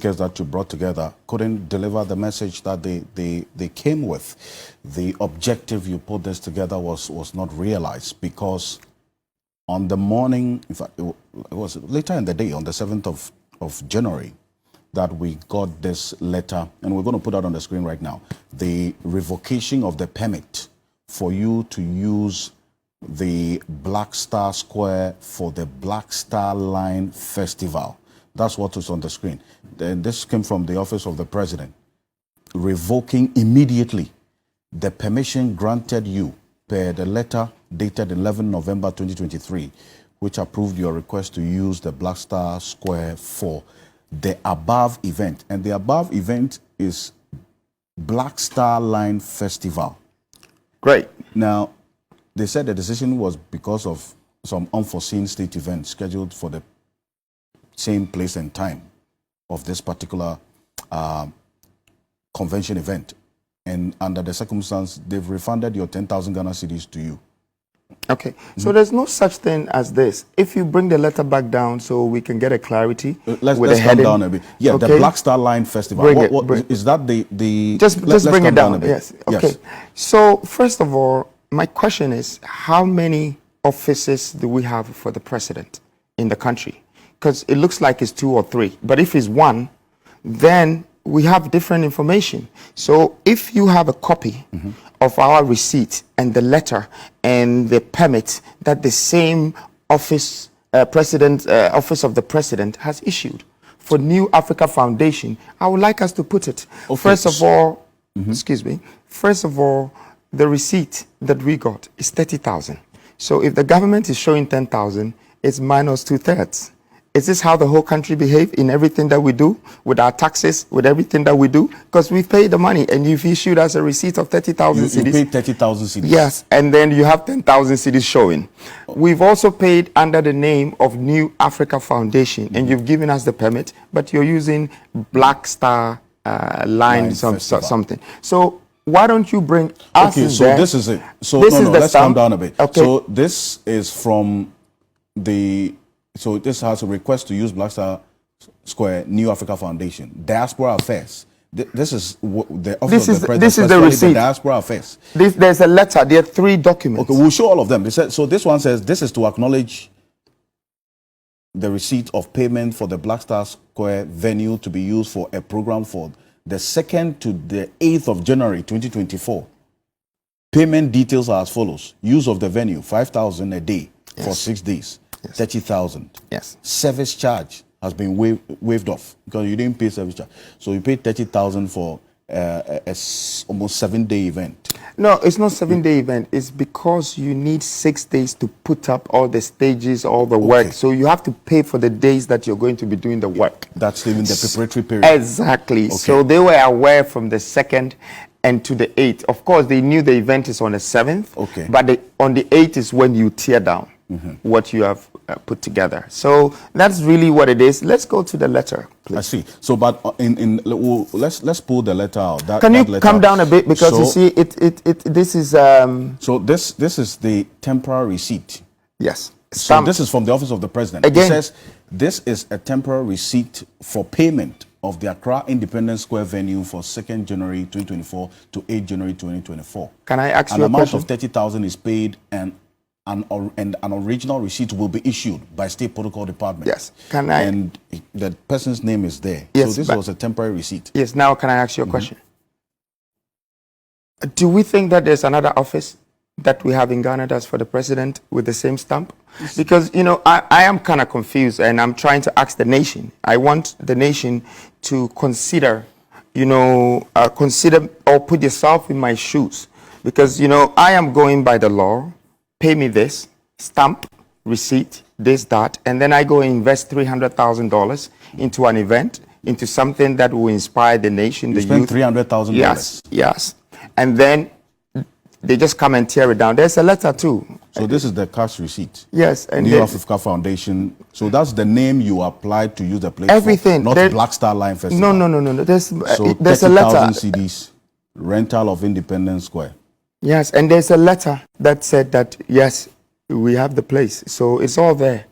that you brought together couldn't deliver the message that they came with. The objective you put this together was not realized, because on the morning, in fact, it was later in the day, on the 7th of January, that we got this letter, and we're going to put that on the screen right now. The revocation of the permit for you to use the Black Star Square for the Black Star Line Festival. That's what is on the screen. Then this came from the office of the president, revoking immediately the permission granted you per the letter dated 11 November 2023, which approved your request to use the Black Star Square for the above event. And the above event is Black Star Line Festival. Great. Now, they said the decision was because of some unforeseen state events scheduled for the same place and time of this particular convention event. And under the circumstance, they've refunded your 10,000 Ghana cedis to you. Okay, so there's no such thing as this. If you bring the letter back down so we can get a clarity. Let's come down a bit. Yeah, okay. The Black Star Line Festival. Is that the just bring it down. Yes. Okay. Yes. So first of all, my question is, how many offices do we have for the president in the country? Because it looks like it's 2 or 3. But if it's 1, then we have different information. So if you have a copy of our receipt and the letter and the permit that the same office, office of the president has issued for New Africa Foundation, I would like us to put it. Okay. First of all, excuse me. First of all, the receipt that we got is 30,000. So if the government is showing 10,000, it's minus 2/3. Is this how the whole country behave in everything that we do, with our taxes, with everything that we do? Because we pay the money, and you've issued us a receipt of 30,000 cedis. You paid 30,000 cedis. Yes, and then you have 10,000 cedis showing. We've also paid under the name of New Africa Foundation, and you've given us the permit, but you're using Black Star Line something. So why don't you bring us in so there? This is it. So let's calm down a bit. Okay. So this is from the... So this has a request to use Black Star Square, New Africa Foundation, Diaspora Affairs. This is the office of the president. This is the receipt. Diaspora Affairs. There's a letter. There are 3 documents. Okay, we'll show all of them. So this one says this is to acknowledge the receipt of payment for the Black Star Square venue to be used for a program for the 2nd to the 8th of January 2024. Payment details are as follows: use of the venue 5,000 a day for 6 days. Yes. 30,000. Yes. Service charge has been waived off because you didn't pay service charge. So you paid 30,000 for almost 7-day event. No, it's not 7-day event. It's because you need 6 days to put up all the stages, all the work. So you have to pay for the days that you're going to be doing the work. That's even the preparatory period. Exactly. Okay. So they were aware from the 2nd and to the 8th. Of course, they knew the event is on the 7th. Okay. But on the 8th is when you tear down what you have put together. So that's really what it is. Let's go to the letter, please. I see. So, but let's pull the letter out. Can you come down a bit, because you see this is So this is the temporary receipt. Yes. So this is from the office of the president. Again, it says this is a temporary receipt for payment of the Accra Independence Square venue for 2nd January 2024 to 8 January 2024. Can I ask you a question? An amount of 30,000 is paid, and an original receipt will be issued by State Protocol Department. Yes. Can I? And the person's name is there. Yes, so this was a temporary receipt. Yes. Now, can I ask you a question? Do we think that there's another office that we have in Ghana that's for the president with the same stamp? Because, you know, I am kind of confused, and I'm trying to ask the nation. I want the nation to consider, you know, consider or put yourself in my shoes. Because, you know, I am going by the law. Pay me this, stamp, receipt, this, that, and then I go and invest $300,000 into an event, into something that will inspire the nation, the youth. $300,000. Yes, yes. And then they just come and tear it down. There's a letter too. So this is the cash receipt. Yes. And New Africa Foundation. So that's the name you applied to use the place everything. For, not Black Star Line Festival. No. There's a letter. 30,000 cedis, rental of Independence Square. Yes, and there's a letter that said that, yes, we have the place. So it's all there.